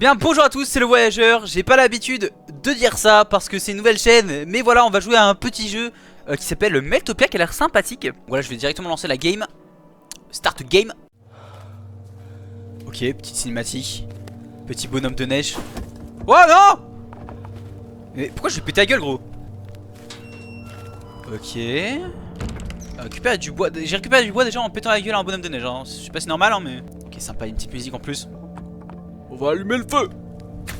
bien bonjour à tous, c'est le voyageur. J'ai pas l'habitude de dire ça parce que c'est une nouvelle chaîne, mais voilà, on va jouer à un petit jeu qui s'appelle le Meltopia, qui a l'air sympathique. Voilà, je vais directement lancer la game. Start game. Ok, petite cinématique. Petit bonhomme de neige. Oh non! Mais pourquoi je vais péter la gueule, gros? Ok. Récupérer du bois. J'ai récupéré du bois déjà en pétant la gueule à un bonhomme de neige, hein. Je sais pas si c'est normal, hein, mais... Ok, sympa, une petite musique en plus. On va allumer le feu.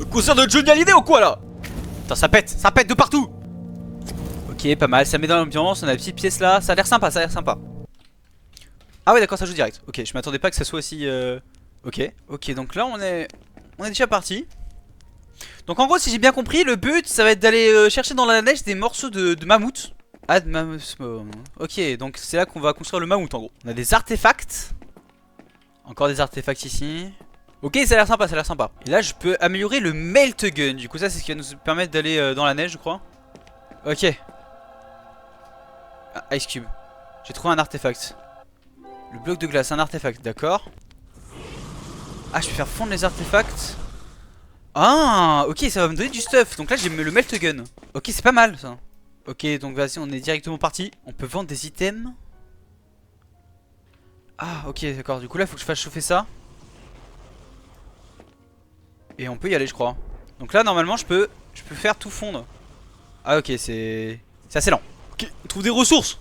Le concert de Johnny Hallyday ou quoi là? Putain, ça pète de partout. Ok, pas mal, ça met dans l'ambiance. On a la petite pièce là, ça a l'air sympa, ça a l'air sympa. Ah ouais, d'accord, ça joue direct. Ok, je m'attendais pas que ça soit aussi... Ok, donc là on est déjà parti. Donc en gros, si j'ai bien compris, le but ça va être d'aller chercher dans la neige des morceaux de mammouth. Ah, de mammouth. Ok, donc c'est là qu'on va construire le mammouth en gros. On a des artefacts. Encore des artefacts ici. Ok, ça a l'air sympa, ça a l'air sympa. Et là je peux améliorer le melt gun. Du coup ça c'est ce qui va nous permettre d'aller dans la neige, je crois. Ok. Ah, Ice Cube. J'ai trouvé un artefact. Le bloc de glace, un artefact, d'accord. Ah, je peux faire fondre les artefacts. Ah, ok, ça va me donner du stuff. Donc là j'ai le melt gun. Ok, c'est pas mal ça. Ok, donc vas-y, on est directement parti. On peut vendre des items. Ah, ok, d'accord. Du coup là faut que je fasse chauffer ça. Et on peut y aller, je crois. Donc là normalement je peux faire tout fondre. Ah ok, c'est assez lent. Ok, on trouve des ressources.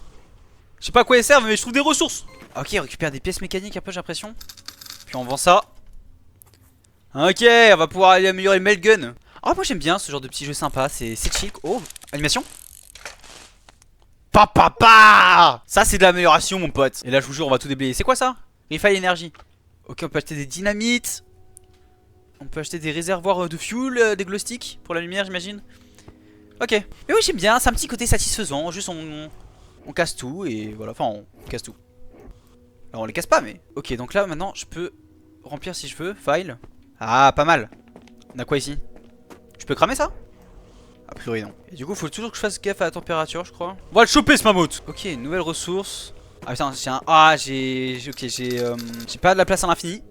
Je sais pas à quoi elles servent, mais je trouve des ressources. Ok, on récupère des pièces mécaniques un peu, j'ai l'impression. Puis on vend ça. Ok, on va pouvoir aller améliorer le mail gun. Oh, moi j'aime bien ce genre de petit jeu sympa, c'est chill. Oh, animation. Papa. Ça c'est de l'amélioration mon pote. Et là je vous jure on va tout déblayer. C'est quoi ça? Refill énergie. Ok, on peut acheter des dynamites. On peut acheter des réservoirs de fuel, des glow sticks pour la lumière j'imagine. Ok. Mais oui j'aime bien, c'est un petit côté satisfaisant. Juste on casse tout et voilà. Enfin on casse tout. Alors on les casse pas mais... Ok, donc là maintenant je peux remplir si je veux. File. Ah, pas mal. On a quoi ici? Je peux cramer ça? A priori non. Et du coup faut toujours que je fasse gaffe à la température je crois. On va le choper ce mammouth. Ok, nouvelle ressource. Ah putain j'ai un... Ah j'ai... Ok j'ai pas de la place à l'infini.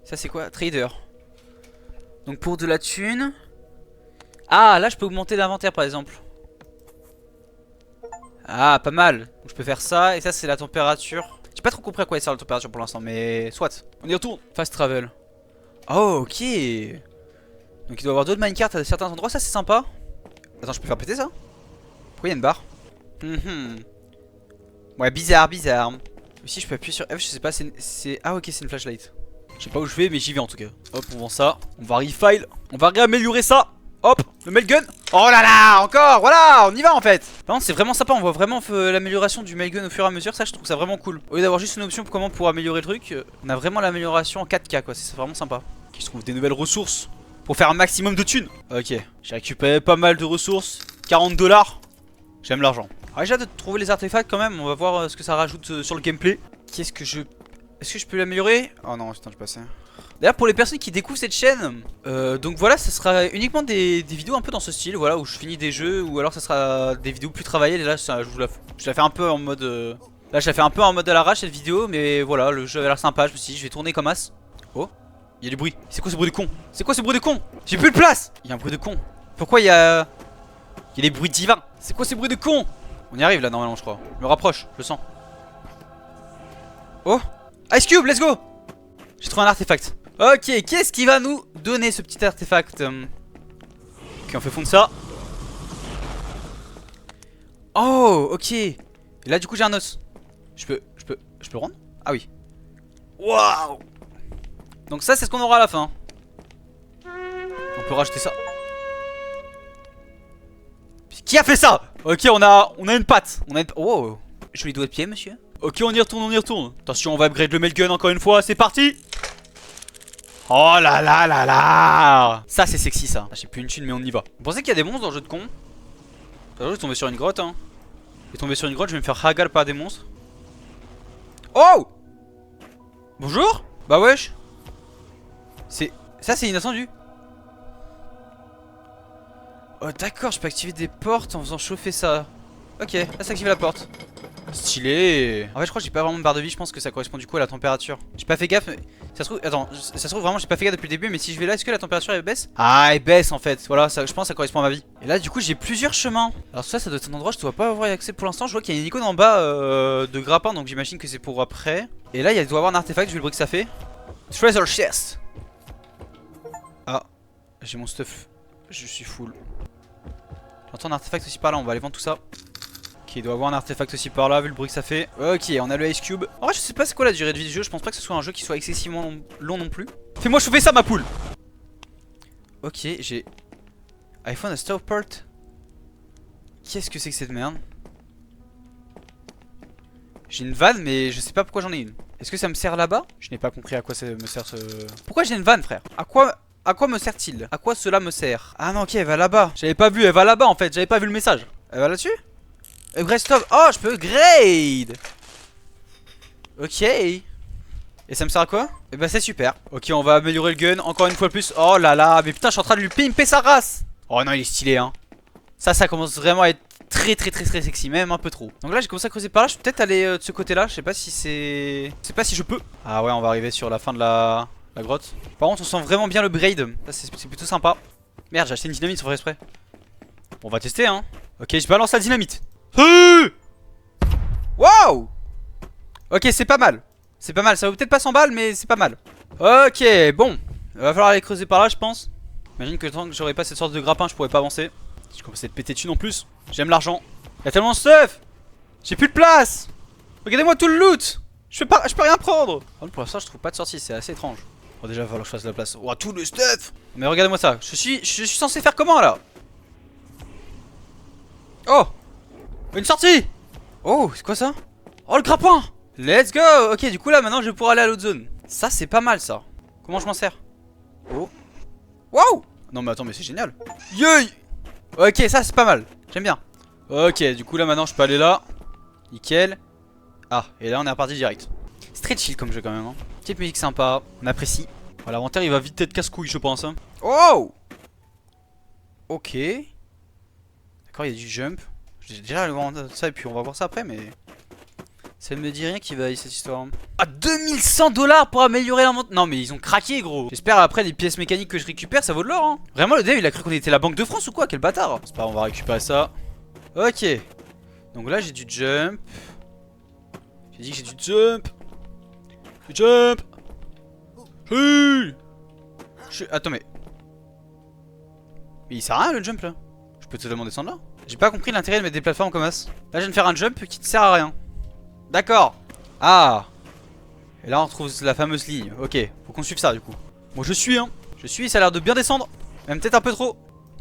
Ça c'est quoi? Trader. Donc pour de la thune. Ah là je peux augmenter l'inventaire par exemple. Ah pas mal. Donc je peux faire ça et ça c'est la température. J'ai pas trop compris à quoi elle sert la température pour l'instant mais soit. On y retourne. Fast travel. Oh ok. Donc il doit y avoir d'autres minecarts à certains endroits, ça c'est sympa. Attends, je peux faire péter ça? Pourquoi il y a une barre? Ouais, bizarre. Ici je peux appuyer sur F, je sais pas, c'est... Ah ok, c'est une flashlight. Je sais pas où je vais mais j'y vais en tout cas. Hop, on vend ça, on va refile, on va réaméliorer ça. Hop, le mailgun. Oh là là, encore, voilà, on y va en fait. Par contre c'est vraiment sympa, on voit vraiment l'amélioration du mailgun au fur et à mesure. Ça je trouve ça vraiment cool. Au lieu d'avoir juste une option pour améliorer le truc, on a vraiment l'amélioration en 4K quoi, c'est vraiment sympa. Ok, je trouve des nouvelles ressources pour faire un maximum de thunes. Ok, j'ai récupéré pas mal de ressources. 40 $. J'aime l'argent. Alors j'ai hâte de trouver les artefacts quand même. On va voir ce que ça rajoute sur le gameplay. Est-ce que je peux l'améliorer? Oh non, putain, je passais. D'ailleurs pour les personnes qui découvrent cette chaîne, donc voilà, ça sera uniquement des vidéos un peu dans ce style, voilà, où je finis des jeux, ou alors ça sera des vidéos plus travaillées. Et là je la fais un peu en mode là je la fais un peu en mode à l'arrache cette vidéo, mais voilà, le jeu a l'air sympa. Je me suis dit je vais tourner comme as. Oh, il y a du bruit. C'est quoi ce bruit de con? C'est quoi ce bruit de con? J'ai plus de place. Il y a un bruit de con. Pourquoi il y a des bruits divins? C'est quoi ces bruits de con? On y arrive là normalement je crois. Je me rapproche, je le sens. Oh, Ice Cube, let's go. J'ai trouvé un artefact. Ok, qu'est-ce qui va nous donner ce petit artefact? Ok, on fait fondre ça. Oh, ok. Et là du coup j'ai un os. Je peux rendre? Ah oui. Waouh. Donc ça c'est ce qu'on aura à la fin. On peut rajouter ça. Qui a fait ça? Ok, on a une patte. Oh, joli doigt de pied monsieur. Ok, on y retourne. Attention, on va upgrade le mailgun encore une fois, c'est parti. Oh là là là là. Ça c'est sexy ça. J'ai plus une thune mais on y va. Vous pensez qu'il y a des monstres dans le jeu de con? Je vais tomber sur une grotte hein. Je vais tomber sur une grotte, je vais me faire hagal par des monstres. Oh. Bonjour. Bah wesh. Ça c'est inattendu. Oh d'accord, je peux activer des portes en faisant chauffer ça. Ok, là ça active la porte. Stylé. En fait je crois que j'ai pas vraiment de barre de vie. Je pense que ça correspond du coup à la température. J'ai pas fait gaffe mais... Ça se trouve, attends, ça se trouve vraiment j'ai pas fait gaffe depuis le début. Mais si je vais là, est-ce que la température elle baisse? Ah, elle baisse en fait. Voilà, ça, je pense que ça correspond à ma vie. Et là du coup j'ai plusieurs chemins. Alors ça doit être un endroit je dois pas avoir accès pour l'instant. Je vois qu'il y a une icône en bas de grappin. Donc j'imagine que c'est pour après. Et là il doit y avoir un artefact, je vais le bruit que ça fait. Treasure chest. Ah, j'ai mon stuff. Je suis full. J'entends un artefact aussi par là, on va aller vendre tout ça. Ok, il doit avoir un artefact aussi par là, vu le bruit que ça fait. Ok, on a le Ice Cube. En vrai, je sais pas c'est quoi la durée de vie du jeu, je pense pas que ce soit un jeu qui soit excessivement long non plus. Fais-moi chauffer ça, ma poule. Ok, j'ai... iPhone a Stopport. Qu'est-ce que c'est que cette merde? J'ai une vanne, mais je sais pas pourquoi j'en ai une. Est-ce que ça me sert là-bas? Je n'ai pas compris à quoi ça me sert ce... Pourquoi j'ai une vanne, frère? À quoi me sert-il? À quoi cela me sert? Ah non, ok, elle va là-bas. J'avais pas vu, elle va là-bas en fait, j'avais pas vu le message. Elle va là-dessus? Upgrade stop. Oh, je peux upgrade. Ok. Et ça me sert à quoi? Eh ben c'est super. Ok, on va améliorer le gun encore une fois de plus. Oh là là, mais putain, je suis en train de lui pimper sa race. Oh non, il est stylé hein. Ça commence vraiment à être très sexy, même un peu trop. Donc là j'ai commencé à creuser par là, je peux peut-être aller de ce côté là. Je sais pas si c'est... Je sais pas si je peux. Ah ouais, on va arriver sur la fin de la grotte. Par contre on sent vraiment bien le braid. Ça c'est plutôt sympa. Merde, j'ai acheté une dynamite sans faire exprès. Bon, on va tester hein. Ok, je balance la dynamite. Waouh. Ok, c'est pas mal. C'est pas mal, ça vaut peut-être pas 100 balles mais c'est pas mal. Ok, bon. Il va falloir aller creuser par là je pense. Imagine que tant que j'aurais pas cette sorte de grappin je pourrais pas avancer. Je commence à être pété de thunes en plus. J'aime l'argent. Y'a tellement de stuff. J'ai plus de place. Regardez-moi tout le loot. Je peux rien prendre. Pour l'instant je trouve pas de sortie, c'est assez étrange. Bon déjà il va falloir que je fasse de la place. Oh tout le stuff. Mais regardez-moi ça. Je suis censé faire comment là? Oh, une sortie. Oh, c'est quoi ça? Oh le grappin. Let's go. Ok, du coup là maintenant je vais pouvoir aller à l'autre zone. Ça c'est pas mal ça. Comment je m'en sers? Oh. Waouh. Non mais attends, mais c'est génial. Yey. Ok, ça c'est pas mal. J'aime bien. Ok, du coup là maintenant je peux aller là. Nickel. Ah, et là on est reparti direct. C'est très chill comme jeu quand même hein. Petite musique sympa, on apprécie. Bon, l'inventaire il va vite être casse-couille je pense hein. Oh. Ok. D'accord, il y a du jump. J'ai déjà le voir ça et puis on va voir ça après mais... Ça ne me dit rien qui va cette histoire. Ah, 2100 $ pour améliorer l'inventaire. Non mais ils ont craqué gros. J'espère après les pièces mécaniques que je récupère ça vaut de l'or hein. Vraiment le dev il a cru qu'on était la Banque de France ou quoi? Quel bâtard. C'est pas grave, on va récupérer ça. Ok. Donc là j'ai du jump. J'ai dit que j'ai du jump. Du jump. Attends mais il sert à rien le jump là. Je peux totalement descendre là. J'ai pas compris l'intérêt de mettre des plateformes comme ça. Là je viens de faire un jump qui ne sert à rien. D'accord. Ah. Et là on retrouve la fameuse ligne. Ok, faut qu'on suive ça du coup. Bon je suis hein. Je suis, ça a l'air de bien descendre. Même peut-être un peu trop.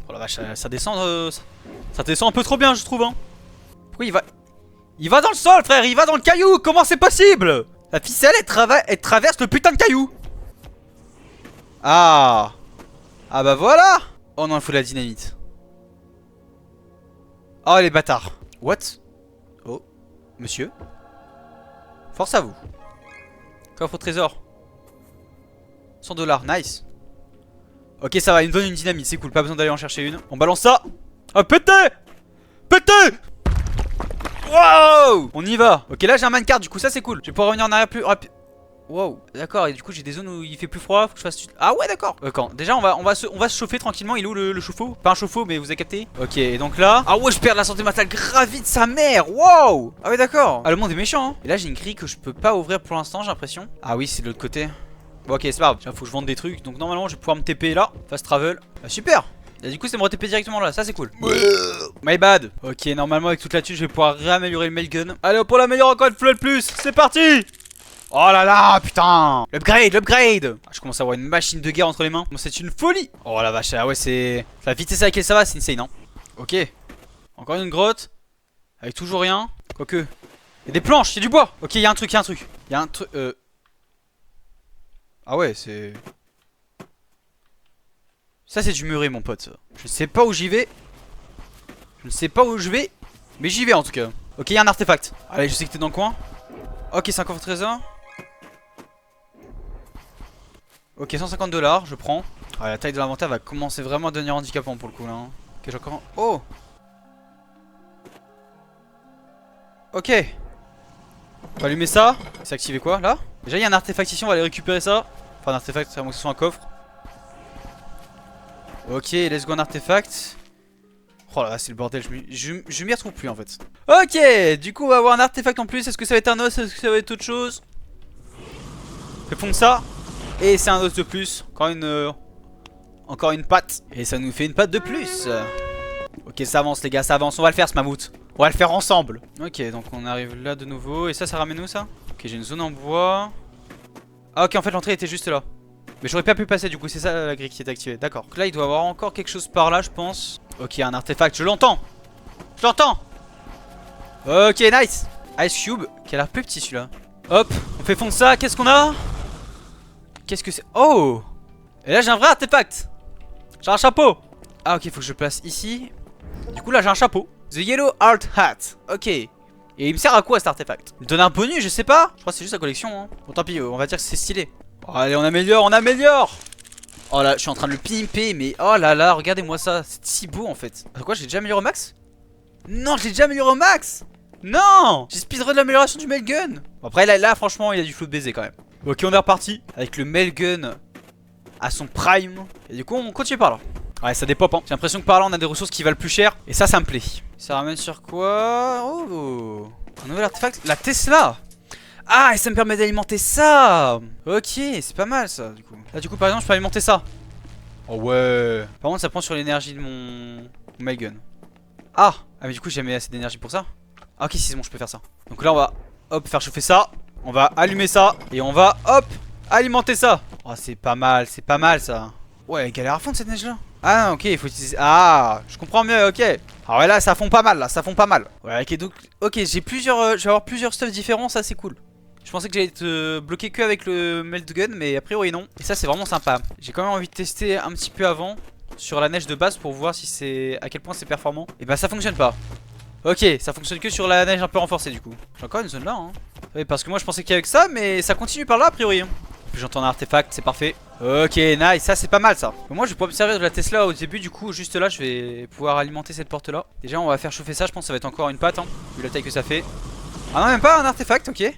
Oh la vache, ça descend ça descend un peu trop bien je trouve hein. Pourquoi il va... Il va dans le sol frère, il va dans le caillou. Comment c'est possible? La ficelle elle traverse le putain de caillou. Ah. Ah bah voilà. Oh non il faut de la dynamite. Oh les bâtards. What? Oh. Monsieur. Force à vous. Coffre au trésor. 100 $, nice. Ok ça va, il me donne une dynamite, c'est cool, pas besoin d'aller en chercher une. On balance ça. Ah pété. Pété. Wow. On y va. Ok là j'ai un minecart du coup ça c'est cool. Je vais pouvoir revenir en arrière plus rapide. Wow, d'accord, et du coup j'ai des zones où il fait plus froid, faut que je fasse... Ah ouais d'accord. Déjà on va se chauffer tranquillement, il est où le chauffe-eau? Pas un chauffe-eau mais vous avez capté. Ok, et donc là... Ah ouais je perds la santé mentale grave de sa mère. Wow. Ah ouais d'accord. Ah le monde est méchant hein. Et là j'ai une grille que je peux pas ouvrir pour l'instant j'ai l'impression. Ah oui c'est de l'autre côté. Bon ok c'est pas grave, faut que je vende des trucs. Donc normalement je vais pouvoir me TP là, fast travel. Bah super. Et du coup c'est me re-TP directement là, ça c'est cool. My bad. Ok normalement avec toute la thune je vais pouvoir réaméliorer le mailgun. Allez on pour l'améliorer encore une fois de plus. C'est parti. Oh là là, putain. L'upgrade. Ah, je commence à avoir une machine de guerre entre les mains. Bon, c'est une folie. Oh la vache, ah ouais c'est... La vitesse à laquelle ça va, c'est insane non? Ok. Encore une grotte. Avec toujours rien. Quoique. Il y a des planches, il y a du bois. Ok, il y a un truc, Ah ouais, c'est... Ça c'est du muré mon pote. Je sais pas où j'y vais. Je ne sais pas où je vais. Mais j'y vais en tout cas. Ok, il y a un artefact. Allez, je sais que t'es dans le coin. Ok, 50 trésors. Ok, 150 $, je prends. Ah, la taille de l'inventaire va commencer vraiment à devenir handicapant pour le coup là. Hein. Ok, j'ai encore un... Oh. Ok. On va allumer ça. C'est activé quoi là? Déjà il y a un artefact ici, on va aller récupérer ça. Enfin un artefact, à moins que ce soit un coffre. Ok, let's go un artefact. Oh là, c'est le bordel, je m'y retrouve plus en fait. Ok, du coup on va avoir un artefact en plus. Est-ce que ça va être un os? Est-ce que ça va être autre chose? Répondons ça. Et c'est un os de plus. Encore une patte. Et ça nous fait une patte de plus. Ok, ça avance les gars, ça avance. On va le faire ce mammouth. On va le faire ensemble. Ok, donc on arrive là de nouveau. Et ça ramène où ça? Ok, j'ai une zone en bois. Ah ok, en fait l'entrée était juste là. Mais j'aurais pas pu passer du coup, c'est ça la grille qui est activée. D'accord. Donc là il doit y avoir encore quelque chose par là je pense. Ok, un artefact, je l'entends. Je l'entends. Ok, nice. Ice Cube, qui a l'air plus petit celui-là. Hop, on fait fondre ça, qu'est-ce qu'on a? Qu'est-ce que c'est? Oh! Et là j'ai un vrai artefact. J'ai un chapeau. Ah ok, faut que je le place ici. Du coup là j'ai un chapeau. The Yellow Art Hat. Ok. Et il me sert à quoi cet artefact? Il me donne un bonus, je sais pas. Je crois que c'est juste la collection hein. Bon tant pis, on va dire que c'est stylé. Oh, allez on améliore, on améliore. Oh là, je suis en train de le pimper, mais oh là là, regardez-moi ça. C'est si beau en fait. Quoi, j'ai déjà amélioré au max? Non, je l'ai déjà amélioré au max. Non, j'ai speedrun l'amélioration du mailgun. Bon, après là franchement il y a du flow de baiser quand même. Ok, on est reparti avec le mailgun à son prime. Et du coup on continue par là. Ouais, ça dépop hein. J'ai l'impression que par là on a des ressources qui valent plus cher. Et ça me plaît. Ça ramène sur quoi? Oh, un nouvel artefact. La Tesla. Ah, et ça me permet d'alimenter ça. Ok, c'est pas mal ça du coup. Là du coup par exemple je peux alimenter ça. Oh ouais. Par contre ça prend sur l'énergie de mon mailgun. Ah mais du coup j'ai jamais assez d'énergie pour ça. Ah ok, si c'est bon, je peux faire ça. Donc là on va hop faire chauffer ça. On va allumer ça. Et on va hop alimenter ça. Oh c'est pas mal ça. Ouais, elle galère à fond de cette neige là. Ah ok, il faut utiliser... Ah, je comprends mieux, ok. Ah ouais là ça fond pas mal là, ça fond pas mal. Ouais ok, donc ok, j'ai plusieurs... je vais avoir plusieurs stuffs différents, ça c'est cool. Je pensais que j'allais être bloqué que avec le melt gun, mais a priori non. Et ça c'est vraiment sympa. J'ai quand même envie de tester un petit peu avant sur la neige de base pour voir si c'est... à quel point c'est performant. Et bah ça fonctionne pas. Ok, ça fonctionne que sur la neige un peu renforcée du coup. J'ai encore une zone là hein. Oui, parce que moi je pensais qu'il y avait que ça, mais ça continue par là a priori hein. Puis j'entends un artefact, c'est parfait. Ok, nice, ça c'est pas mal ça. Moi je vais pouvoir me servir de la Tesla au début, du coup juste là je vais pouvoir alimenter cette porte là. Déjà on va faire chauffer ça, je pense que ça va être encore une patte hein, vu la taille que ça fait. Ah non, même pas un artefact, ok.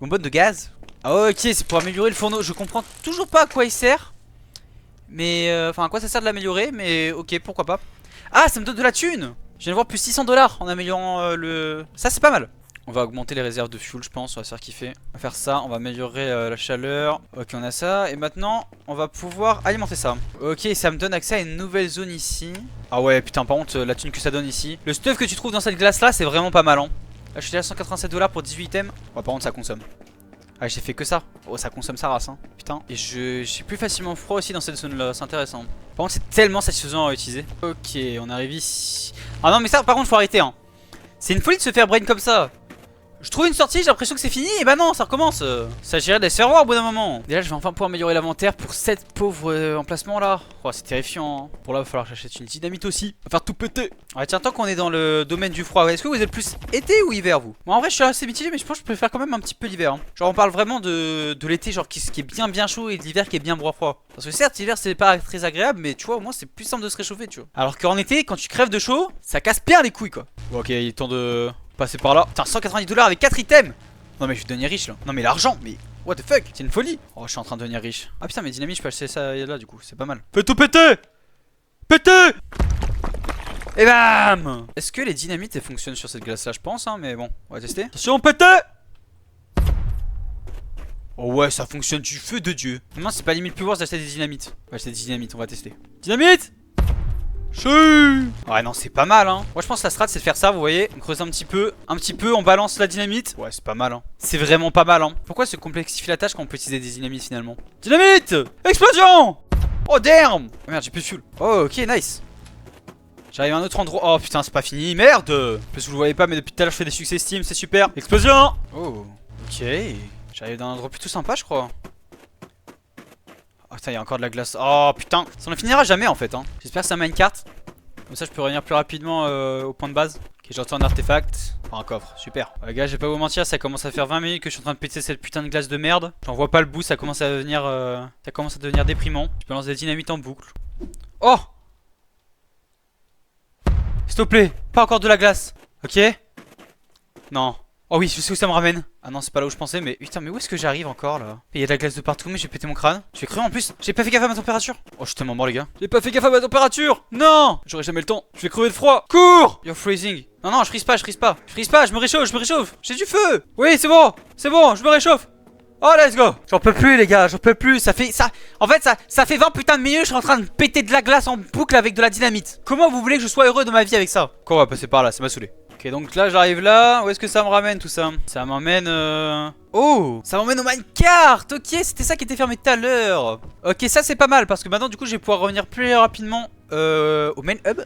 Bonbonne de gaz. Ah ok, c'est pour améliorer le fourneau. Je comprends toujours pas à quoi il sert. Mais enfin à quoi ça sert de l'améliorer, mais ok, pourquoi pas. Ah, ça me donne de la thune. Je viens de voir plus 600 $ en améliorant le... Ça c'est pas mal. On va augmenter les réserves de fuel je pense, on va se faire kiffer. On va faire ça, on va améliorer la chaleur. Ok, on a ça, et maintenant on va pouvoir alimenter ça. Ok, ça me donne accès à une nouvelle zone ici. Ah ouais putain, par contre la thune que ça donne ici. Le stuff que tu trouves dans cette glace là c'est vraiment pas mal hein. Là je suis à 187 $ pour 18 items. Ouais, par contre ça consomme. Ah j'ai fait que ça. Oh ça consomme sa race hein. Putain. Et j'ai plus facilement froid aussi dans cette zone là, c'est intéressant. Par contre c'est tellement satisfaisant à utiliser. Ok, on arrive ici. Ah non mais ça par contre faut arrêter hein. C'est une folie de se faire brain comme ça. Je trouve une sortie, j'ai l'impression que c'est fini, et bah non, ça recommence. Ça s'agirait de se faire voir au bout d'un moment. Déjà, je vais enfin pouvoir améliorer l'inventaire pour cette pauvre emplacement là. Oh, c'est terrifiant. Hein. Pour là, il va falloir que j'achète une dynamite aussi. On va faire tout péter. Ouais, tiens, tant qu'on est dans le domaine du froid, est-ce que vous êtes plus été ou hiver, vous? Moi, en vrai, je suis assez mitigé, mais je pense que je préfère quand même un petit peu l'hiver. Hein. Genre, on parle vraiment de l'été, genre qui est bien chaud, et de l'hiver qui est bien froid. Parce que certes, l'hiver, c'est pas très agréable, mais tu vois, au moins, c'est plus simple de se réchauffer, tu vois. Alors qu'en été, quand tu crèves de chaud, ça casse bien les couilles, quoi. Bon, ok, il est temps de passer par là. Putain, 190 $ avec 4 items. Non mais je vais devenir riche là. Non mais l'argent, mais what the fuck, c'est une folie. Oh je suis en train de devenir riche. Ah putain mais dynamite je peux acheter ça là du coup, c'est pas mal. Fais tout péter. Péter. Et bam. Est-ce que les dynamites elles fonctionnent sur cette glace là? Je pense hein, mais bon, on va tester. Attention péter. Oh ouais ça fonctionne du feu de Dieu. Non c'est pas limite plus voir d'acheter des dynamites. On va acheter des dynamites, on va tester. Dynamite. Ouais non c'est pas mal hein. Moi je pense que la strat c'est de faire ça, vous voyez. On creuse un petit peu, on balance la dynamite. Ouais c'est pas mal hein. C'est vraiment pas mal hein. Pourquoi se complexifier la tâche quand on peut utiliser des dynamites finalement? Dynamite. Explosion. Oh damn. Oh merde j'ai plus de fuel. Oh ok nice. J'arrive à un autre endroit. Oh putain c'est pas fini, merde. Parce que vous le voyez pas mais depuis tout à l'heure je fais des succès Steam, c'est super. Explosion. Oh ok. J'arrive dans un endroit plutôt sympa je crois. Oh putain, il y a encore de la glace. Oh putain, ça ne finira jamais en fait. Hein. J'espère que c'est un minecart. Comme ça, je peux revenir plus rapidement au point de base. Ok, j'entends un artefact. Enfin, un coffre, super. Les gars, je vais pas vous mentir, ça commence à faire 20 minutes que je suis en train de péter cette putain de glace de merde. J'en vois pas le bout, ça commence à devenir déprimant. Je balance des dynamites en boucle. Oh! S'il te plaît, pas encore de la glace. Ok? Non. Oh oui, je sais où ça me ramène. Ah non, c'est pas là où je pensais, mais putain, mais où est-ce que j'arrive encore là? Il y a de la glace de partout, mais j'ai pété mon crâne. Je vais crever en plus. J'ai pas fait gaffe à ma température. Oh, je suis tellement mort, les gars. J'ai pas fait gaffe à ma température. Non, j'aurai jamais le temps. Je vais crever de froid. Cours. You're freezing. Non, non, je frise pas, je frise pas. Je frise pas, je me réchauffe, je me réchauffe. J'ai du feu. Oui, c'est bon, je me réchauffe. Oh, let's go. J'en peux plus, les gars, j'en peux plus. Ça fait ça. En fait, ça fait 20 putains de minutes. Je suis en train de péter de la glace en boucle avec de la dynamite. Comment vous voulez que je sois heureux dans ma vie avec ça? Quoi, on va passer par là, ça m'a saoulé. Ok, donc là j'arrive là. Où est-ce que ça me ramène tout ça? Ça m'emmène Oh, ça m'emmène au minecart. Ok, c'était ça qui était fermé tout à l'heure. Ok, ça c'est pas mal parce que maintenant du coup je vais pouvoir revenir plus rapidement au main hub.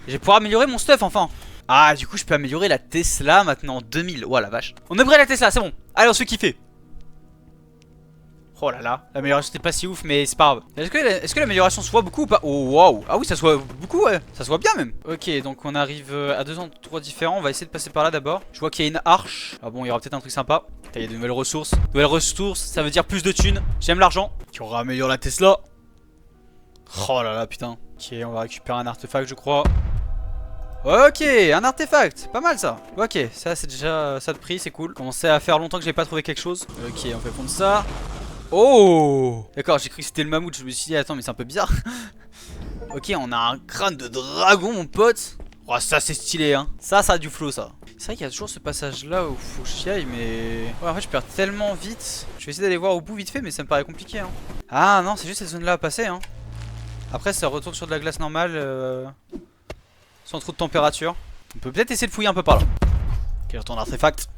Je vais pouvoir améliorer mon stuff enfin. Ah, du coup je peux améliorer la Tesla maintenant 2000. Oh la vache. On upgrade la Tesla, c'est bon. Allez, on se fait kiffer. Oh là là, l'amélioration c'était pas si ouf, mais c'est pas grave. Est-ce que l'amélioration se voit beaucoup ou pas? Oh waouh. Ah oui, ça se voit beaucoup, ouais. Ça se voit bien même. Ok, donc on arrive à deux endroits différents. On va essayer de passer par là d'abord. Je vois qu'il y a une arche. Ah bon, il y aura peut-être un truc sympa. Il y a de nouvelles ressources. Nouvelles ressources, ça veut dire plus de thunes. J'aime l'argent. Qui aura amélioré la Tesla. Oh là là, putain. Ok, on va récupérer un artefact, je crois. Ok, un artefact, pas mal ça. Ok, ça c'est déjà ça de prix, c'est cool. Commencer à faire longtemps que j'ai pas trouvé quelque chose. Ok, on fait prendre ça. Oh, d'accord, j'ai cru que c'était le mammouth. Je me suis dit attends, mais c'est un peu bizarre. Ok, on a un crâne de dragon, mon pote. Oh, ça c'est stylé, hein. Ça a du flow, ça. C'est vrai qu'il y a toujours ce passage là où faut que j'y aille, mais ouais, en fait je perds tellement vite. Je vais essayer d'aller voir au bout vite fait, mais ça me paraît compliqué, hein. Ah non, c'est juste cette zone là à passer, hein. Après ça retourne sur de la glace normale sans trop de température. On peut peut-être essayer de fouiller un peu par là. Ok, retourne artefact.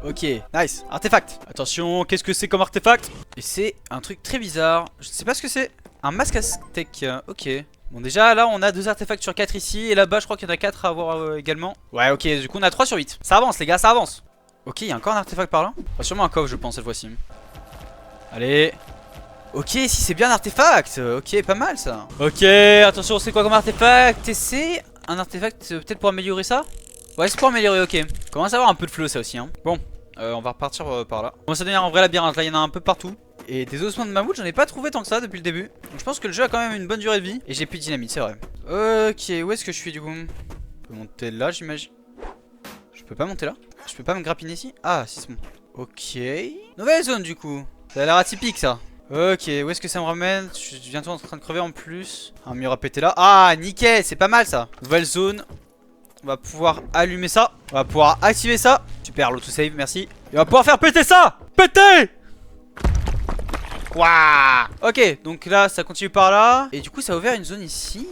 Ok, nice, artefact. Attention, qu'est-ce que c'est comme artefact? Et c'est un truc très bizarre. Je sais pas ce que c'est. Un masque aztèque, ok. Bon déjà là on a 2 artefacts sur 4 ici. Et là-bas je crois qu'il y en a 4 à avoir également. Ouais, ok, du coup on a 3 sur 8. Ça avance les gars, ça avance. Ok, il y a encore un artefact par là. Sûrement un coffre je pense cette fois-ci. Allez. Ok, si c'est bien un artefact. Ok, pas mal ça. Ok, attention, c'est quoi comme artefact? Et c'est un artefact peut-être pour améliorer ça? Ouais, c'est pour améliorer, ok. Commence à avoir un peu de flow ça aussi, hein. Bon, on va repartir par là. Bon, ça devient un vrai labyrinthe, là il y en a un peu partout. Et des ossements de mammouth, j'en ai pas trouvé tant que ça depuis le début. Donc je pense que le jeu a quand même une bonne durée de vie. Et j'ai plus de dynamite, c'est vrai. Ok, où est-ce que je suis du coup? Je peux monter là, j'imagine. Je peux pas monter là? Je peux pas me grappiner ici? Ah, si c'est bon. Ok. Nouvelle zone du coup. Ça a l'air atypique ça. Ok, où est-ce que ça me ramène? Je suis bientôt en train de crever en plus. Un mur à péter là. Ah, nickel, c'est pas mal ça. Nouvelle zone. On va pouvoir allumer ça. On va pouvoir activer ça. Super, l'autosave, merci. Et on va pouvoir faire péter ça. Péter. Waouh. Ok, donc là, ça continue par là. Et du coup, ça a ouvert une zone ici.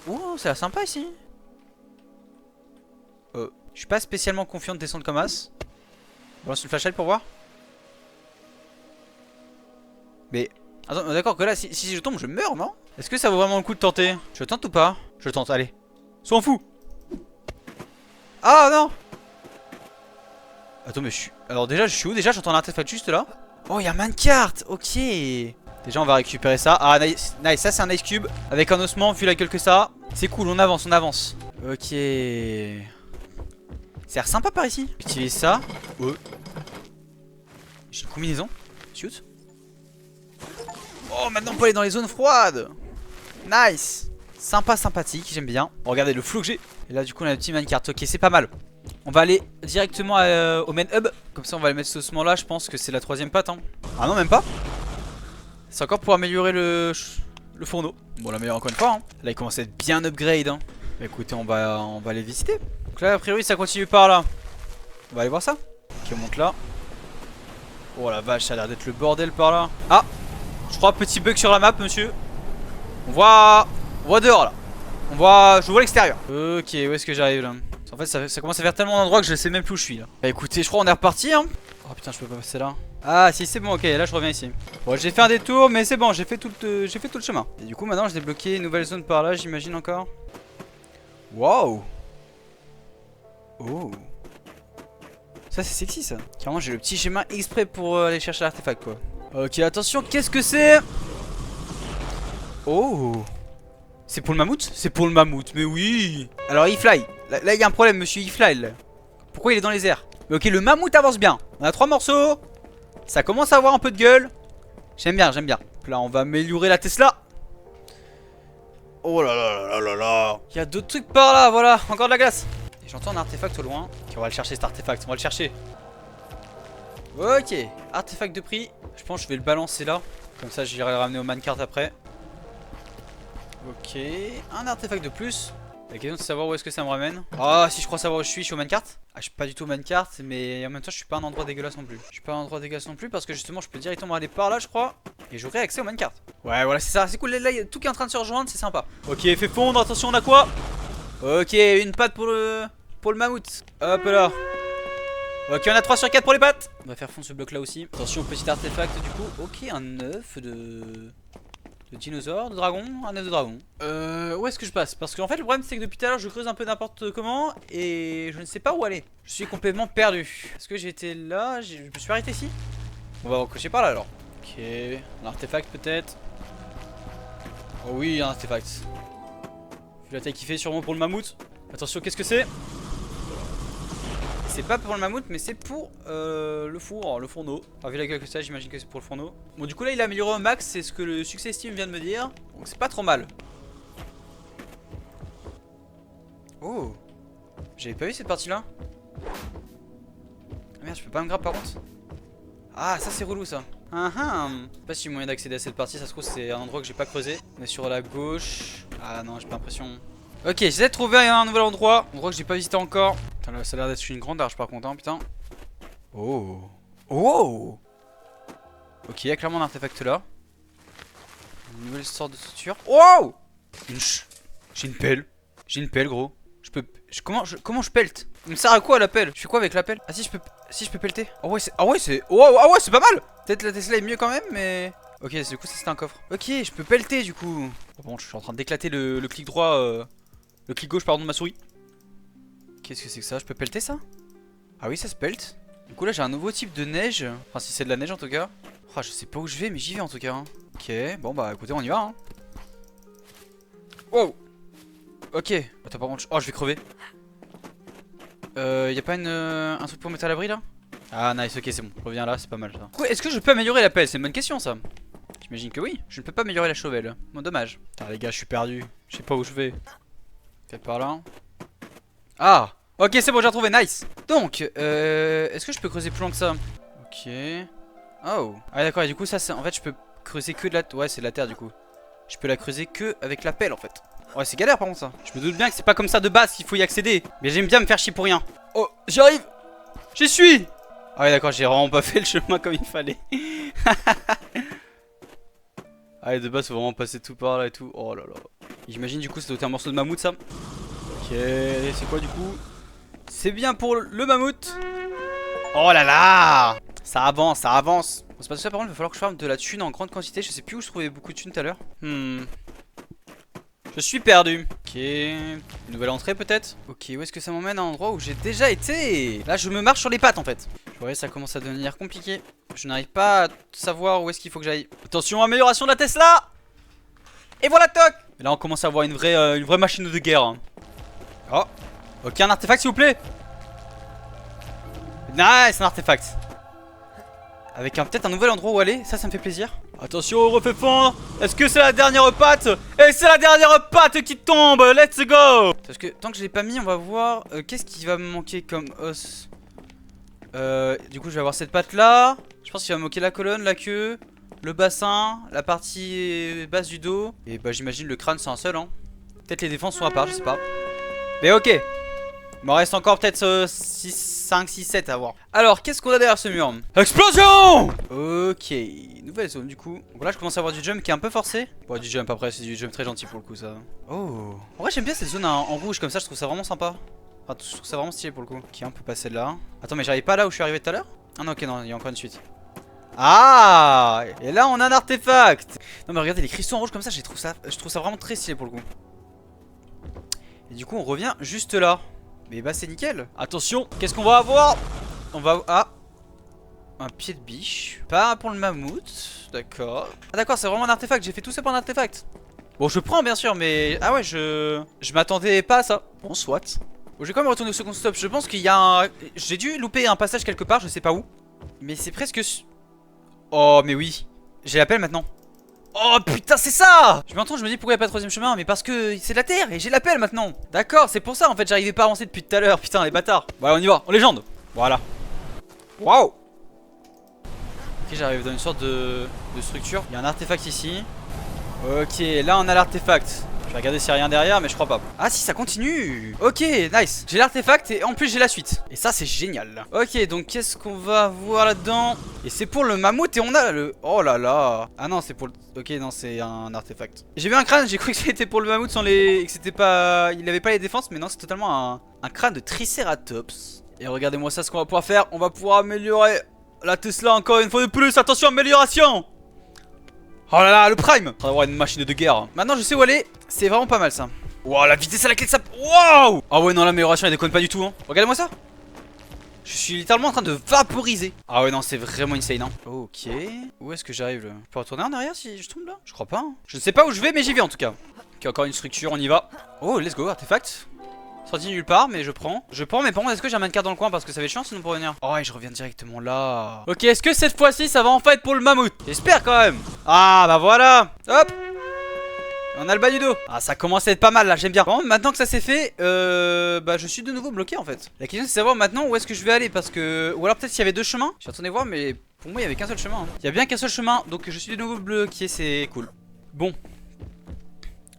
Oh, ça a l'air sympa ici. Je suis pas spécialement confiant de descendre comme as. On lance une flashlight pour voir. Mais attends, d'accord que là si je tombe je meurs, non? Est-ce que ça vaut vraiment le coup de tenter? Je tente ou pas? Je tente, allez. S'en fout. Ah non. Attends mais je suis... Alors déjà je suis où? Déjà j'entends l'artefact juste là. Oh, il y a un minecart. Ok. Déjà on va récupérer ça. Ah nice, nice. Ça c'est un ice cube avec un ossement vu la gueule que ça a. C'est cool, on avance, on avance. Ok. Ça a l'air sympa par ici. Utiliser ça. J'ai une combinaison. Shoot. Oh, maintenant on peut aller dans les zones froides. Nice. Sympa, sympathique, j'aime bien. Oh, regardez le flow que j'ai. Et là du coup on a le petit minecart. Ok, c'est pas mal. On va aller directement au main hub. Comme ça on va aller mettre ce ossement là. Je pense que c'est la 3ème patte, hein. Ah non, même pas. C'est encore pour améliorer le fourneau. Bon, l'améliorer encore une fois, hein. Là il commence à être bien upgrade, hein. Bah écoutez, on va aller visiter. Donc là a priori ça continue par là. On va aller voir ça. Ok, on monte là. Oh la vache, ça a l'air d'être le bordel par là. Ah, je crois petit bug sur la map, monsieur. On voit dehors là. Je vois l'extérieur. Ok, où est-ce que j'arrive là? En fait ça commence à faire tellement d'endroits que je sais même plus où je suis là. Bah écoutez, je crois on est reparti, hein. Oh putain, je peux pas passer là. Ah si, c'est bon, ok, là je reviens ici. Bon, j'ai fait un détour mais c'est bon, j'ai fait tout le chemin. Et du coup maintenant j'ai débloqué une nouvelle zone par là, j'imagine encore. Waouh. Oh. Ça c'est sexy ça. Carrément j'ai le petit schéma exprès pour aller chercher l'artefact quoi. Ok, attention, qu'est-ce que c'est? Oh. C'est pour le mammouth? C'est pour le mammouth, mais oui. Alors il fly. Là il y a un problème monsieur, il fly là. Pourquoi il est dans les airs? Mais ok, le mammouth avance bien. On a 3 morceaux. Ça commence à avoir un peu de gueule. J'aime bien, j'aime bien. Là on va améliorer la Tesla. Oh là là là là là. Il y a d'autres trucs par là, voilà, encore de la glace. J'entends un artefact au loin. Ok, on va le chercher cet artefact, on va le chercher. Ok, artefact de prix. Je pense que je vais le balancer là. Comme ça j'irai le ramener au minecart après. Ok, un artefact de plus. La question c'est de savoir où est-ce que ça me ramène. Ah, si je crois savoir où je suis au minecart. Ah, je suis pas du tout au minecart, mais en même temps je suis pas à un endroit dégueulasse non plus. Je suis pas à un endroit dégueulasse non plus parce que justement je peux directement aller par là je crois. Et j'aurai accès au minecart. Ouais voilà c'est ça, c'est cool, là il y a tout qui est en train de se rejoindre, c'est sympa. Ok, fait fondre, attention on a quoi? Ok, une patte pour le mammouth. Hop là. Ok, on a 3 sur 4 pour les pattes. On va faire fondre ce bloc là aussi. Attention, petit artefact du coup. Ok, un œuf de dinosaure, de dragon, un œuf de dragon. Où est-ce que je passe? Parce qu'en fait le problème c'est que depuis tout à l'heure je creuse un peu n'importe comment et je ne sais pas où aller. Je suis complètement perdu. Est-ce que j'ai été là? Je me suis arrêté ici? On va recocher par là alors. Ok, un artefact peut-être. Oh oui, un artefact. Vu la taille qu'il fait sûrement pour le mammouth. Attention, qu'est-ce que c'est? C'est pas pour le mammouth mais c'est pour le four, le fourneau. Enfin, vu la gueule que ça, j'imagine que c'est pour le fourneau. Bon du coup là il a amélioré au max, c'est ce que le succès Steam vient de me dire. Donc c'est pas trop mal. Oh, j'avais pas vu cette partie là. Ah merde, je peux pas me grab par contre. Ah ça c'est relou ça. Je sais pas si j'ai moyen d'accéder à cette partie, ça se trouve c'est un endroit que j'ai pas creusé. On est sur la gauche. Ah non, j'ai pas l'impression. Ok, j'essaie de trouver un nouvel endroit que j'ai pas visité encore. Putain, là, ça a l'air d'être une grande arche par contre, hein, putain. Oh. Oh. Ok, il y a clairement un artefact là. Une nouvelle sorte de structure. Wow. J'ai une pelle. J'ai une pelle, gros. Comment je pelte? Il me sert à quoi la pelle? Je fais quoi avec la pelle? Ah si je peux pelleter. Oh ouais c'est. Ah ouais c'est. Oh, ah ouais c'est pas mal. Peut-être la Tesla est mieux quand même mais. Ok, du coup ça c'était un coffre. Ok, je peux pelleter du coup. Bon, je suis en train d'éclater le clic droit. Le clic gauche pardon de ma souris. Qu'est-ce que c'est que ça? Je peux pelleter ça? Ah oui ça se pelte. Du coup là j'ai un nouveau type de neige. Enfin si c'est de la neige en tout cas. Oh je sais pas où je vais mais j'y vais en tout cas hein. Ok bon bah écoutez on y va hein. Wow. Ok. Attends par contre. Oh je vais crever. Y'a pas un truc pour mettre à l'abri là? Ah nice ok c'est bon. Reviens là c'est pas mal ça. Est-ce que je peux améliorer la pelle? C'est une bonne question ça. J'imagine que oui. Je ne peux pas améliorer la chauvel. Bon dommage. Putain les gars je suis perdu. Je sais pas où je vais. Peut-être par là. Ah. Ok c'est bon j'ai retrouvé nice. Donc est-ce que je peux creuser plus loin que ça? Ok. Oh. Ah d'accord et du coup ça c'est en fait je peux creuser que de la. Ouais c'est de la terre du coup. Je peux la creuser que avec la pelle en fait. Ouais c'est galère par contre ça. Je me doute bien que c'est pas comme ça de base qu'il faut y accéder. Mais j'aime bien me faire chier pour rien. Oh j'y arrive. J'y suis. Ah ouais d'accord j'ai vraiment pas fait le chemin comme il fallait. Ah et de base faut vraiment passer tout par là et tout. Oh là là. J'imagine du coup ça doit être un morceau de mammouth ça. Ok c'est quoi du coup? C'est bien pour le mammouth. Oh là là. Ça avance ça avance. Bon, c'est pas tout ça par contre il va falloir que je farme de la thune en grande quantité. Je sais plus où je trouvais beaucoup de thune tout à l'heure. Je suis perdu. Ok, une nouvelle entrée peut-être. Ok, où est-ce que ça m'emmène à un endroit où j'ai déjà été? Là je me marche sur les pattes en fait. Vous voyez ça commence à devenir compliqué. Je n'arrive pas à savoir où est-ce qu'il faut que j'aille. Attention, amélioration de la Tesla. Et voilà toc. Et là on commence à avoir une vraie machine de guerre hein. Oh, ok un artefact s'il vous plaît. Nice un artefact. Avec peut-être un nouvel endroit où aller, ça me fait plaisir. Attention, on refait fondre. Est-ce que c'est la dernière patte? Et c'est la dernière patte qui tombe. Let's go. Parce que tant que je l'ai pas mis, on va voir qu'est-ce qui va me manquer comme os. Du coup je vais avoir cette patte là. Je pense qu'il va me manquer la colonne, la queue, le bassin, la partie basse du dos. Et bah j'imagine le crâne c'est un seul hein. Peut-être les défenses sont à part, je sais pas. Mais ok. Il m'en reste encore peut-être 5, 6, 7 à voir. Alors, qu'est-ce qu'on a derrière ce mur? Explosion. Ok, nouvelle zone du coup. Donc là, je commence à avoir du jump qui est un peu forcé. Ouais, du jump après, c'est du jump très gentil pour le coup, ça. Oh. En vrai, j'aime bien cette zone en rouge comme ça, je trouve ça vraiment sympa. Enfin, je trouve ça vraiment stylé pour le coup. Ok, on peut passer de là. Attends, mais j'arrive pas là où je suis arrivé tout à l'heure? Ah non, ok, non, il y a encore une suite. Ah. Et là, on a un artefact. Non, mais regardez, les cristaux en rouge comme ça, je trouve ça vraiment très stylé pour le coup. Et du coup, on revient juste là. Mais bah c'est nickel. Attention, qu'est-ce qu'on va avoir? On va... Ah, un pied de biche. Pas pour le mammouth. D'accord. Ah d'accord, c'est vraiment un artefact. J'ai fait tout ça pour un artefact. Bon, je prends bien sûr, mais... Ah ouais, je m'attendais pas à ça. Bon, soit. Bon, je vais quand même retourner au second stop. Je pense qu'il y a un... J'ai dû louper un passage quelque part, je sais pas où. Mais c'est presque... Oh, mais oui. J'ai la pelle maintenant. Oh putain, c'est ça! Je m'entends, je me dis pourquoi il n'y a pas de troisième chemin, mais parce que c'est de la terre et j'ai la pelle maintenant. D'accord, c'est pour ça en fait, j'arrivais pas à avancer depuis tout à l'heure. Putain, les bâtards. Bon, on y va, on légende. Voilà. Waouh! Ok, j'arrive dans une sorte de structure. Il y a un artefact ici. Ok, là on a l'artefact. Je vais regarder s'il y a rien derrière, mais je crois pas. Ah si, ça continue. Ok, nice. J'ai l'artefact et en plus j'ai la suite. Et ça c'est génial. Ok, donc qu'est-ce qu'on va voir là-dedans? Et c'est pour le mammouth et on a le... Oh là là. Ah non, c'est pour le... Ok, non, c'est un artefact. J'ai vu un crâne, j'ai cru que c'était pour le mammouth sans les... que c'était pas... Il avait pas les défenses, mais non, c'est totalement un crâne de Triceratops. Et regardez-moi ça, ce qu'on va pouvoir faire. On va pouvoir améliorer la Tesla encore une fois de plus. Attention, amélioration. Oh là là, le prime. On va avoir une machine de guerre. Maintenant je sais où aller. C'est vraiment pas mal ça. Wow, la vitesse à laquelle ça... Wow. Ah ouais, non, l'amélioration elle déconne pas du tout hein. Regardez-moi ça. Je suis littéralement en train de vaporiser. Ah ouais, non, c'est vraiment insane hein. Ok. Où est-ce que j'arrive là? Je peux retourner en arrière si je tombe là? Je crois pas hein. Je ne sais pas où je vais mais j'y vais en tout cas. Ok, encore une structure, on y va. Oh, let's go, artefact. Sorti nulle part, mais je prends. Je prends, mais par contre, est-ce que j'ai un mannequin dans le coin? Parce que ça va être chiant sinon pour venir. Oh, et je reviens directement là. Ok, est-ce que cette fois-ci ça va enfin être pour le mammouth? J'espère quand même. Ah, bah voilà. Hop. On a le bas du dos. Ah, ça commence à être pas mal là, j'aime bien. Bon, maintenant que ça c'est fait, bah je suis de nouveau bloqué en fait. La question c'est de savoir maintenant où est-ce que je vais aller. Parce que. Ou alors peut-être s'il y avait deux chemins. Je suis en train de voir, mais pour moi il y avait qu'un seul chemin hein. Il y a bien qu'un seul chemin, donc je suis de nouveau bloqué, c'est cool. Bon.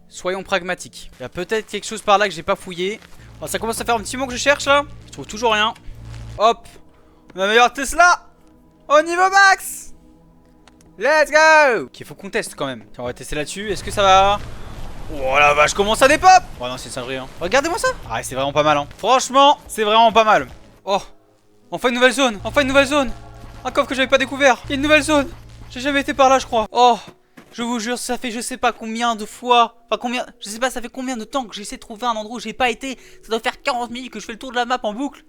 Soyons pragmatiques. Il y a peut-être quelque chose par là que j'ai pas fouillé. Oh, ça commence à faire un petit moment que je cherche là. Je trouve toujours rien. Hop. Ma meilleure Tesla. Au niveau max. Let's go. Ok, faut qu'on teste quand même. Tiens, on va tester là-dessus. Est-ce que ça va? Oh la vache, comment ça dépop. Oh non, c'est une singerie hein. Regardez-moi ça. Ah, c'est vraiment pas mal hein. Franchement, c'est vraiment pas mal. Oh. Enfin une nouvelle zone. Enfin une nouvelle zone. Un coffre que j'avais pas découvert. Il y a une nouvelle zone. J'ai jamais été par là je crois. Oh. Je vous jure, ça fait je sais pas combien de fois. Enfin combien. Je sais pas, ça fait combien de temps que j'essaie de trouver un endroit où j'ai pas été. Ça doit faire 40 minutes que je fais le tour de la map en boucle.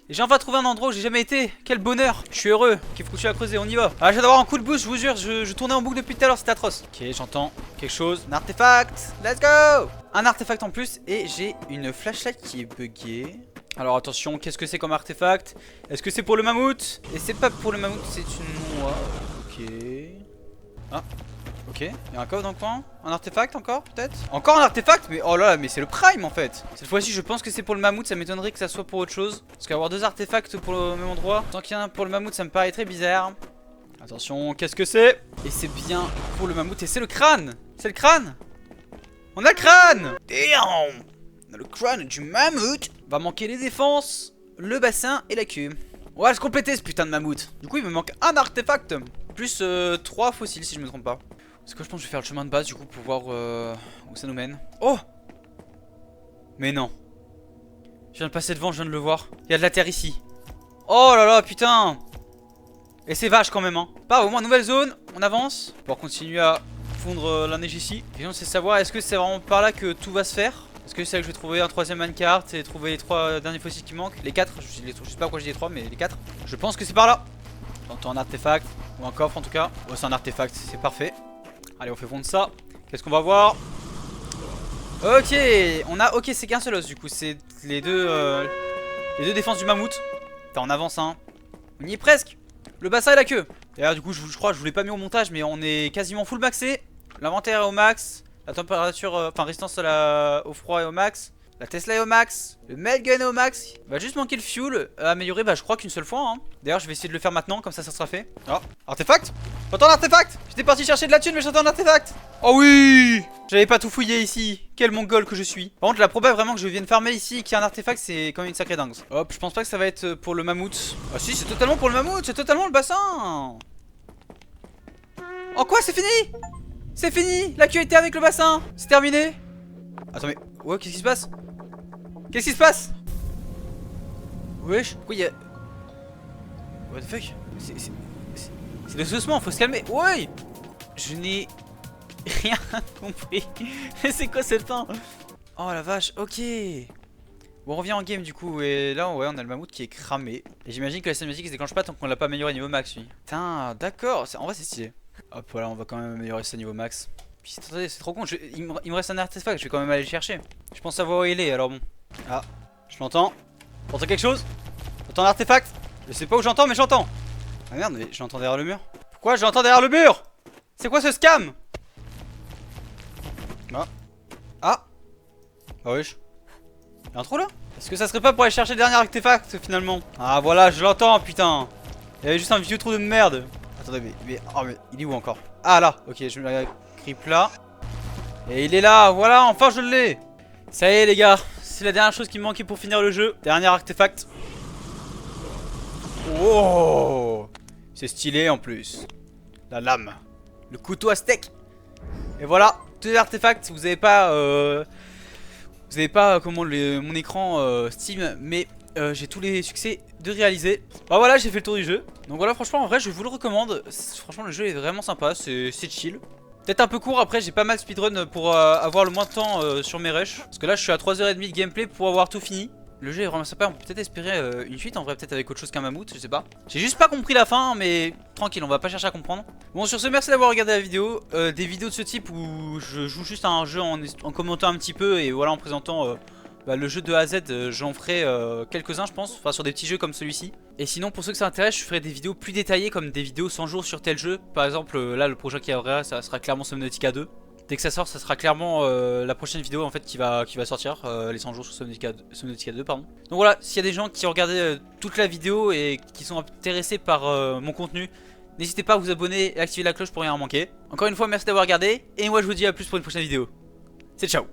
Et j'ai enfin trouvé un endroit où j'ai jamais été. Quel bonheur. Je suis heureux. Qu'il faut que je à creuser, on y va. Ah, j'ai d'avoir un coup de boost, je vous jure. Je tournais en boucle depuis tout à l'heure, c'était atroce. Ok, j'entends quelque chose. Un artefact. Let's go. Un artefact en plus. Et j'ai une flashlight qui est buggée. Alors attention, qu'est-ce que c'est comme artefact? Est-ce que c'est pour le mammouth? Et c'est pas pour le mammouth, c'est une noix. Ok. Ah. Ok, il y a un coffre dans le coin. Un artefact encore peut-être? Encore un artefact? Mais oh là là, mais c'est le prime en fait. Cette fois-ci je pense que c'est pour le mammouth. Ça m'étonnerait que ça soit pour autre chose. Parce qu'avoir deux artefacts pour le même endroit, tant qu'il y en a un pour le mammouth, ça me paraît très bizarre. Attention, qu'est-ce que c'est? Et c'est bien pour le mammouth. Et c'est le crâne. C'est le crâne. On a le crâne. Damn. On a le crâne du mammouth. Va manquer les défenses, le bassin et la queue. On va se compléter ce putain de mammouth. Du coup il me manque un artefact. Plus 3 fossiles si je me trompe pas. Est-ce que je pense que je vais faire le chemin de base du coup pour voir où ça nous mène. Oh. Mais non. Je viens de passer devant, je viens de le voir. Il y a de la terre ici. Oh là là, putain. Et c'est vache quand même hein. Pas au moins nouvelle zone, on avance. Pour continuer à fondre la neige ici. La question c'est de savoir est-ce que c'est vraiment par là que tout va se faire. Est-ce que c'est là que je vais trouver un troisième minecart et trouver les 3 derniers fossiles qui manquent. Les 4, je sais pas pourquoi j'ai dit 3 mais les 4. Je pense que c'est par là. J'entends un artefact, ou un coffre en tout cas. Oh c'est un artefact, c'est parfait. Allez on fait fondre ça. Qu'est-ce qu'on va voir? Ok, on a... Ok c'est qu'un seul os du coup. C'est les deux défenses du mammouth. Attends on avance hein. On y est presque. Le bassin et la queue. D'ailleurs du coup je crois que je vous l'ai pas mis au montage. Mais on est quasiment full maxé. L'inventaire est au max. La température, enfin résistance au froid est au max. La Tesla est au max. Le Melgun est au max. Il va juste manquer le fuel. Améliorer bah je crois qu'une seule fois hein. D'ailleurs je vais essayer de le faire maintenant. Comme ça sera fait. Oh artefact. J'entends l'artefact. J'étais parti chercher de la thune mais j'entends un artefact. Oh oui. J'avais pas tout fouillé ici. Quel mongol que je suis. Par contre la probable vraiment que je vienne farmer ici et qu'il y ait un artefact c'est quand même une sacrée dingue. Hop je pense pas que ça va être pour le mammouth. Ah si c'est totalement pour le mammouth. C'est totalement le bassin. Oh quoi c'est fini. C'est fini. La queue était avec le bassin. C'est terminé. Attends mais... Ouais qu'est-ce qui se passe? Qu'est-ce qui se passe? Wesh, pourquoi il y a... What the fuck? C'est des ossements, faut se calmer. Ouais. Je n'ai rien compris. C'est quoi cette fin? Oh la vache, ok. Bon on revient en game du coup. Et là ouais on a le mammouth qui est cramé. Et j'imagine que la cinématique se déclenche pas tant qu'on l'a pas amélioré niveau max lui. Putain d'accord, en vrai c'est stylé. Hop voilà on va quand même améliorer ça niveau max. Puis attendez c'est trop con, il me reste un artefact, je vais quand même aller le chercher. Je pense savoir où il est alors bon. Ah, je l'entends. J'entends quelque chose. J'entends un artefact. Je sais pas où j'entends mais j'entends. Ah merde mais je l'entends derrière le mur. Pourquoi je l'entends derrière le mur? C'est quoi ce scam? Ah. Ah. Ah wesh. Y'a un trou là? Est-ce que ça serait pas pour aller chercher le dernier artefact finalement? Ah voilà, je l'entends putain. Il y avait juste un vieux trou de merde. Attendez, oh, mais il est où encore? Ah là, ok, je me la grippe là. Et il est là, voilà, enfin je l'ai. Ça y est les gars, c'est la dernière chose qui me manquait pour finir le jeu. Dernier artefact. Oh, c'est stylé en plus. La lame. Le couteau à steak. Et voilà, tous les artefacts, vous avez pas comment mon écran Steam, mais j'ai tous les succès de réaliser. Bah voilà, j'ai fait le tour du jeu. Donc voilà, franchement en vrai je vous le recommande. Franchement le jeu est vraiment sympa, c'est chill. Peut-être un peu court, après j'ai pas mal speedrun pour avoir le moins de temps sur mes rushs. Parce que là je suis à 3h30 de gameplay pour avoir tout fini. Le jeu est vraiment sympa, on peut peut-être espérer une suite en vrai, peut-être avec autre chose qu'un mammouth, je sais pas. J'ai juste pas compris la fin, mais tranquille, on va pas chercher à comprendre. Bon, sur ce, merci d'avoir regardé la vidéo. Des vidéos de ce type où je joue juste à un jeu en commentant un petit peu et voilà, en présentant le jeu de A à Z, j'en ferai quelques-uns je pense, enfin sur des petits jeux comme celui-ci. Et sinon pour ceux que ça intéresse, je ferai des vidéos plus détaillées comme des vidéos 100 jours sur tel jeu. Par exemple là le projet qui arrivera, ça sera clairement Subnautica 2. Dès que ça sort, ça sera clairement la prochaine vidéo en fait qui va sortir, les 100 jours sur Subnautica 2 pardon. Donc voilà, s'il y a des gens qui ont regardé toute la vidéo et qui sont intéressés par mon contenu, n'hésitez pas à vous abonner et activer la cloche pour rien en manquer. Encore une fois merci d'avoir regardé et moi je vous dis à plus pour une prochaine vidéo. C'est ciao.